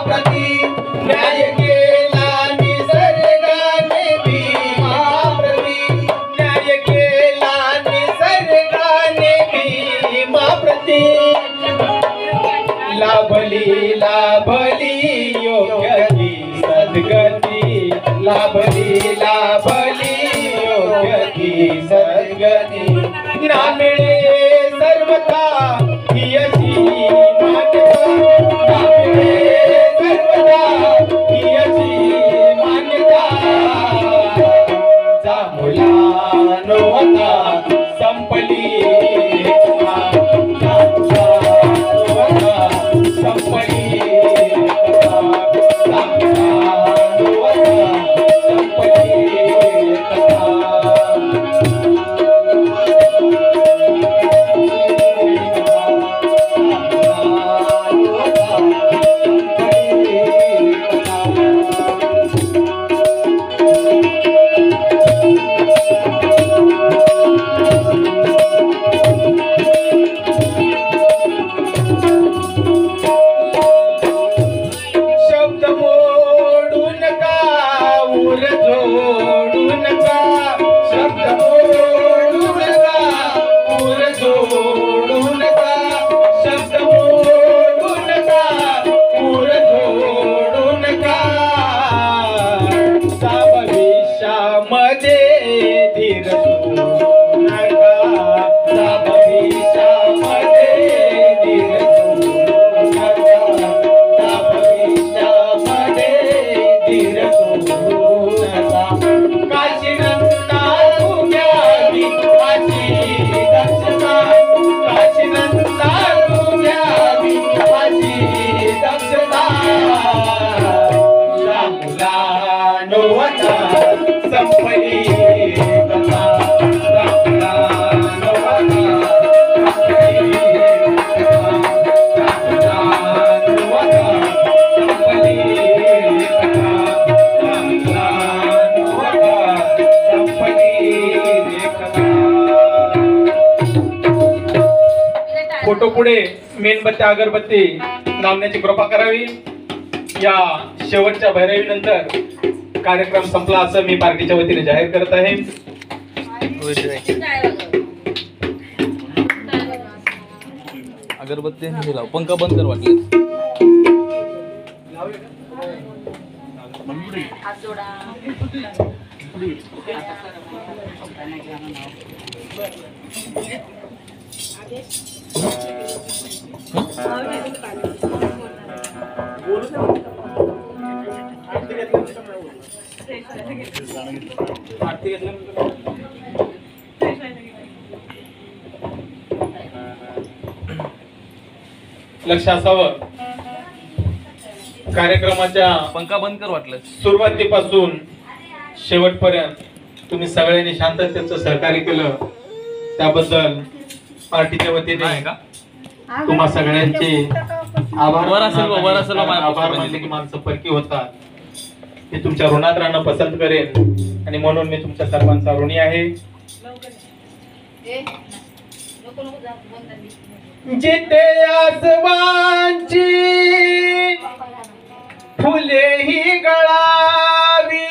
प्रती न्याय केला निसर्गाने भीमा प्रती न्याय केला निसर्गाने भीमा प्रती लाभली लाभली योग्य ती सद्गती लाभली लाभली योग्य ती सद्गती ना मिळे सर्वथा ही अशी मान्यता ना मिळे सर्वथा ही अशी मान्यता जा मुलांनो आता संपली एकता जा मुलांनो आता संपली एकता जा मुलांनो आता संपली एकता फोटो पुढे मेणबत्ती अगरबत्ती लावण्याची कृपा करावी। या शेवटच्या भैरवीनंतर कार्यक्रम संपला असं मी पार्टीच्या वतीने जाहीर करत आहे। अगरबत्ती लाव, पंखा बंद कर वाटले। लक्ष असावं, कार्यक्रमाच्या पंखा बंद कर वाटलं सुरुवातीपासून शेवटपर्यंत तुम्ही सगळ्यांनी शांततेचं सहकार्य केलं त्याबद्दल पार्टीच्या वतीने तुम्हा सगळ्यांचे आभार मानले की माणसं परकी होतात मी तुमच्या ऋणात राहणं पसंत करेन आणि म्हणून मी तुमच्या सर्वांचा ऋणी आहे। जिथे आसमानची फुले ही गळावी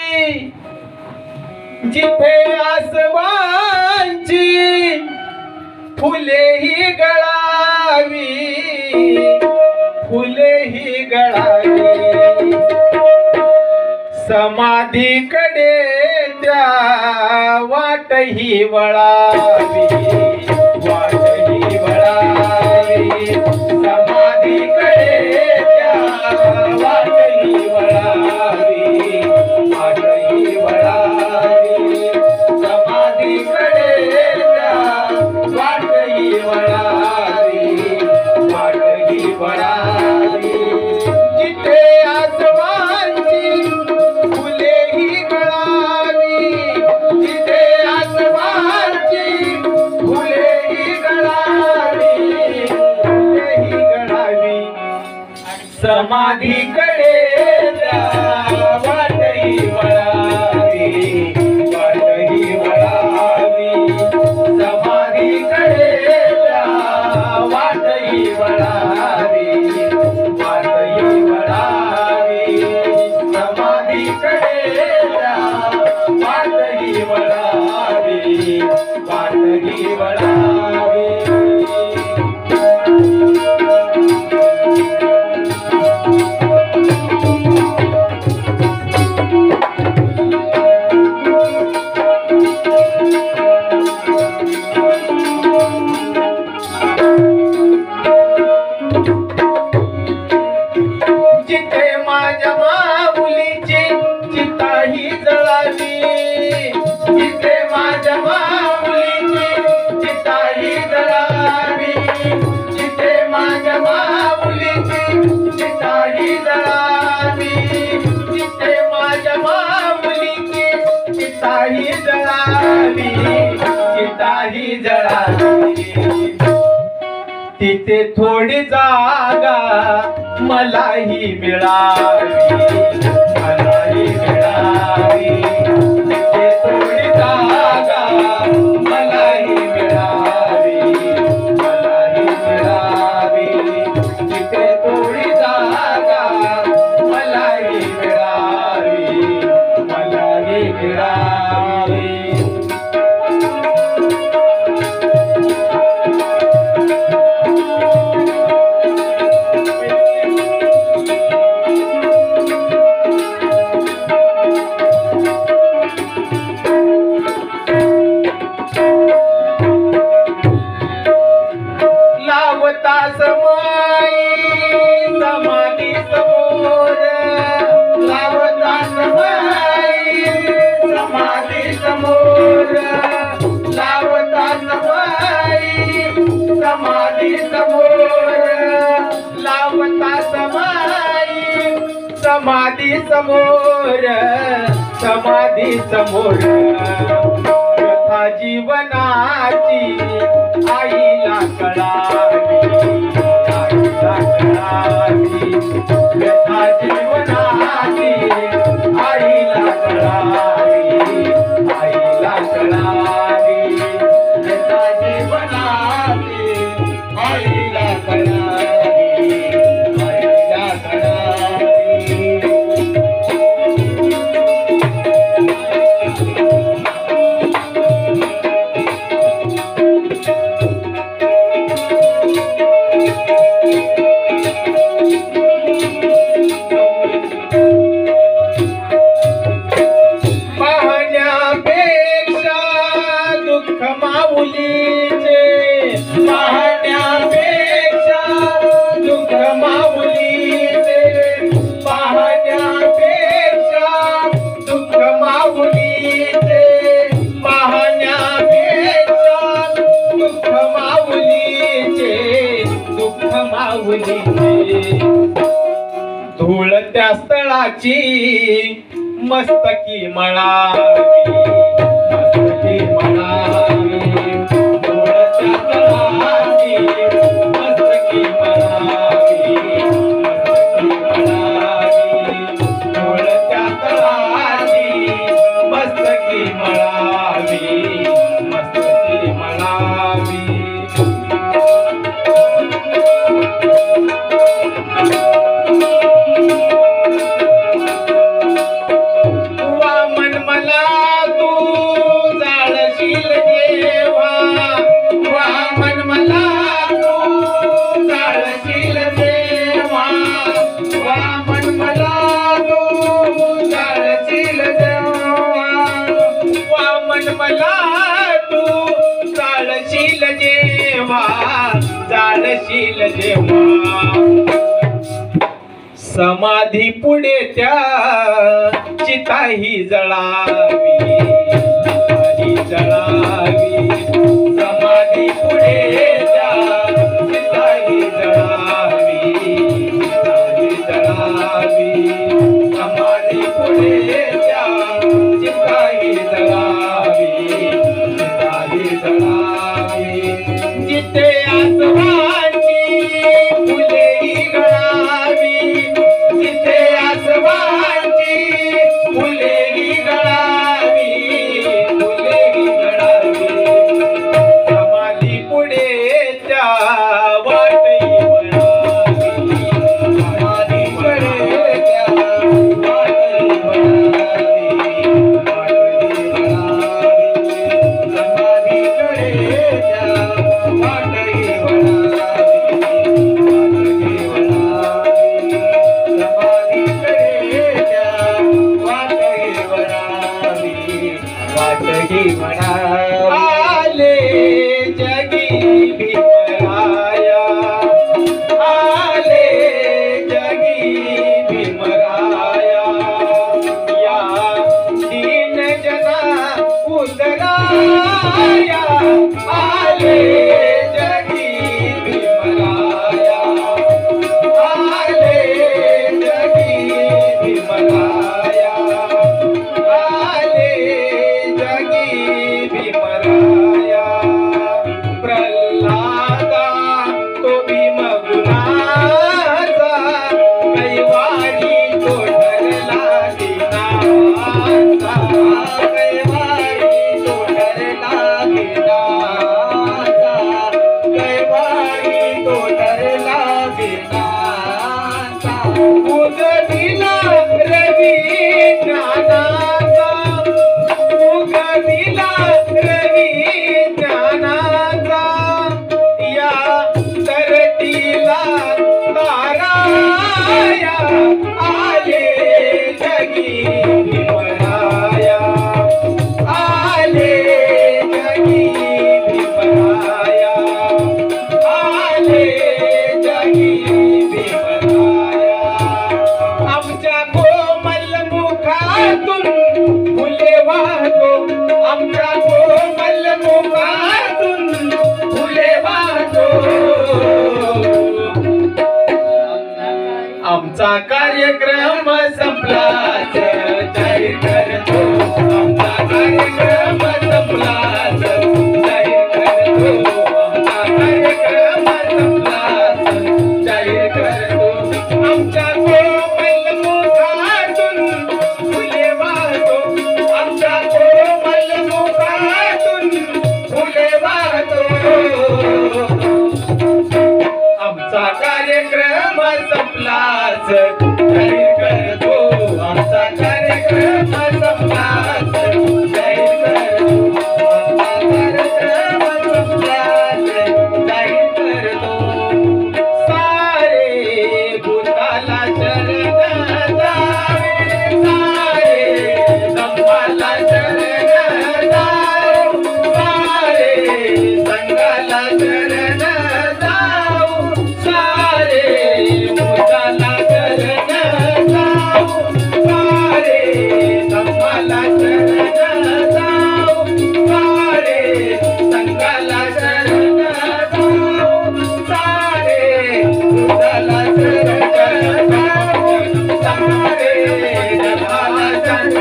जिथे आसमानची फुले ही गळावी फुले ही गळावी समाधीकडे त्या वाट ही वळावी वाट ही वळावी समाधीकडे त्या वाट ही वळावी वाट ही वळावी समाधीकडे त्या वाट ही वळावी वाट ही वळावी जिथे आसमानची फुले ही गळावी जिथे आसमानची फुले ही गळावी फुले ही गळावी समाधीकडे त्या वाट ही वळावी वाट ही वळावी समाधीकडे त्या वाट ही वळावी वाट ही वळावी जिथे माझ्या माऊलीची चिताही जळावी, जिथे माझ्या माऊलीची चिताही जळावी, जिथे माझ्या माऊलीची चिताही जळावी, जिथे माझ्या माऊलीची चिताही जळावी, चिताही जळावी, तिथे थोडी जागा मलाही मिळावी, मलाही मिळावी, तिथे थोडी जागा मलाही मिळावी, मलाही मिळावी, तिथे थोडी जागा मलाही मिळावी, मलाही मिळावी. लावता समाई समाधी समोर, लावता समाई समाधी समोर, लावता समाई समाधी समोर, लावता समाई समाधी समोर, समाधी समोर, कथा जीवनाची आईला कळावी, आईला कळावी, कथा जीवनाची आईला कळावी, आईला कळावी, कथा जीवनाची आईला कळावी, आईला कळावी. धूळ त्या स्थळाची मस्तकी मळावी, मस्तकी मळावी, धूळ त्या स्थळाची मस्तकी मळावी, मस्तकी मळावी, धूळ त्या स्थळाची मस्तकी मळावी, मस्तकी मळावी. जाळशील जेव्हा समाधी पुढे त्या चिताही जळावी, चिताही जळावी, समाधी पुढे त्या चिताही जळावी, चिताही जळावी, समाधी पुढे त्या चिताही जळावी, चिताही जळावी. जिथे आसमानची फुलेही गळावी, जिथे आसमानची फुलेही गळावी, फुलेही गळावी, आमचा कार्यक्रम संपलाच जाहीर करतो आमचा कार्यक्रम संपलाच जाहीर करतो आमचा कार्यक्रम संपलाच जाहीर करतो आमच्या कोमल मुखातून फुले वाहतो आमच्या कोमल मुखातून फुले वाहतो आमचा कार्यक्रम संपलाच जाहीर करतो आमचा कार्यक्रम संपलाच जाहीर करतो आमचा कार्यक्रम संपलाच जाहीर करतो सारे भूताला शरण जावे सारे संपाला शरण जाऊ सारे संघाला शरण जाऊ सारे भूताला शरण जाऊ सारे संपाला शरण जाऊ सारे संघाला शरण जाऊ सारे भूताला शरण जाऊ सारे जगाला शरण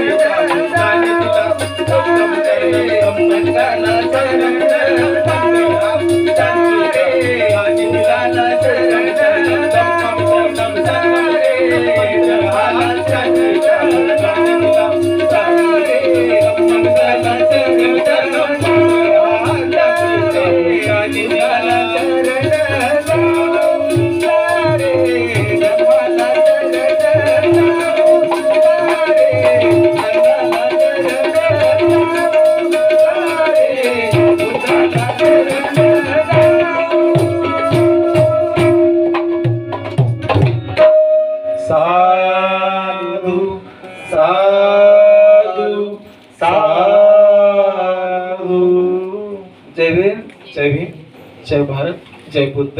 साधु साधु साधु जय भीम जय भारत जय बुद्ध